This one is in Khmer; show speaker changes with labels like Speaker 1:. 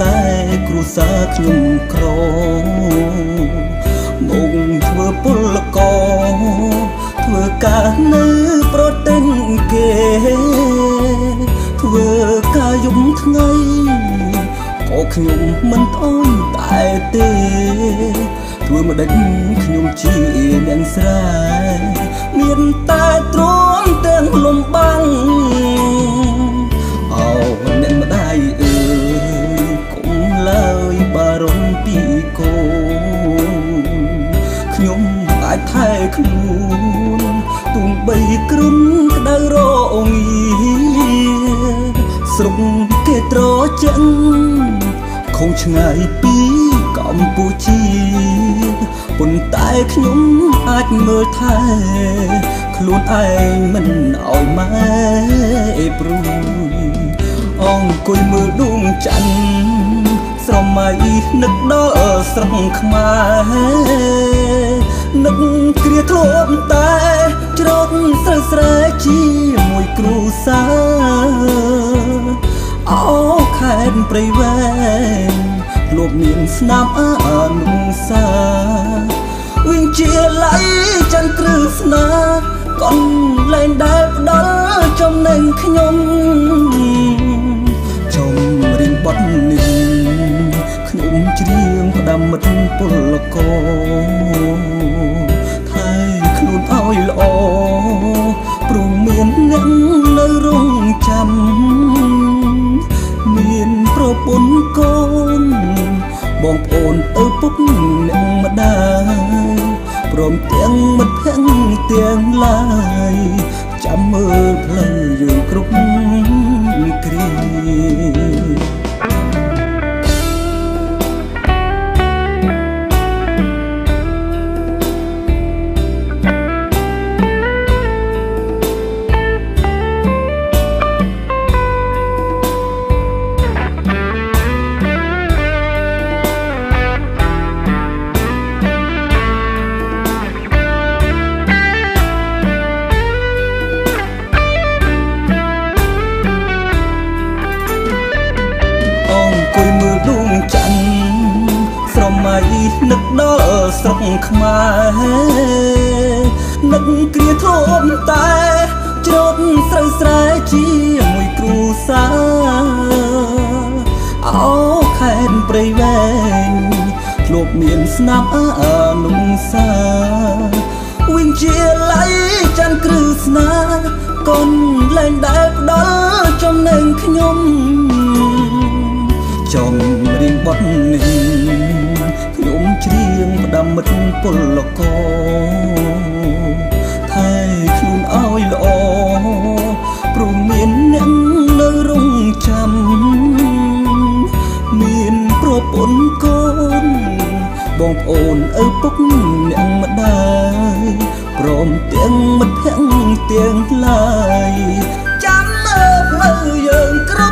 Speaker 1: តែគ្រួសារខ្ញុំក្រមកធ្វើពលករធ្វើការនៅប្រទេសគេធ្វើការយំថ្ងៃក៏ខ្ញុំមិនអើយតែទេធ្វើមកដេចខ្ញុំជាអ្នកស្រែមានតែទ្រាំទាំងលំបាំងអូអ្នកម្ដាយអើយគុំឡើយបារម្ភពីកូនខ្ញុំអាចថែខ្លួនទុំបីគ្រុនក្តៅរងាស្រុកគេត្រជាក់คงឆ្ងាយពីកម្ពុជាប៉ុន្តែខ្ញុំអាចមើលថែខ្លួនឯងមិនឲ្យម៉ែព្រួយអង្គុយមើលដួងច័ន្ទស្រមៃនឹកដល់ស្រុកខ្មែរនឹកគ្រាធ្លាប់តែច្រត់ស្រើស្រែជាមួយគ្រួសារអូខេត្តព្រៃវែងលោកមានស្នាមអានុសាវិញជាឡៃច័ន្ទគ្រឹស្នាកូនលែងដែលផ្ដល់ចំណេញខ្ញុំចំរៀងបត់នេះខ្ញុំច្រៀងផ្ដាំមិត្តពលករថែខ្លួនឲ្យល្អព្រោះមានអ្នកនៅរងចាំមានប្រពន្ធកូនបងប្អូនឪពុកអ្នកម្ដាយព្រមទាំងមិត្តភក្តិទាំងឡាយចាំមើលផ្លូវយើងគ្រប់គ្រានឹកដល់ស្រុកខ្មែរនឹកគ្រាធ្លាប់តែច្រត់ស្រូវស្រែជាមួយគ្រួសារអូខេត្តព្រៃវែងធ្លាប់មានស្នាមអានុសាវិញជាឡៃច័ន្ទគ្រឹស្នាកូនលែងដែលផ្ដល់ចំណេញខ្ញុំចំរៀងបត់នេះខ្ញុំច្រៀងផ្ដាំមិត្តពលករថែខ្លួនឲ្យល្អព្រោះមានអ្នកនៅរងចាំមានប្រពន្ធកូនបងប្អូនឪពុកអ្នកម្ដាយព្រមទាំងមិត្តភក្តិទាំងឡាយចាំមើលផ្លូវយើងគ្រប់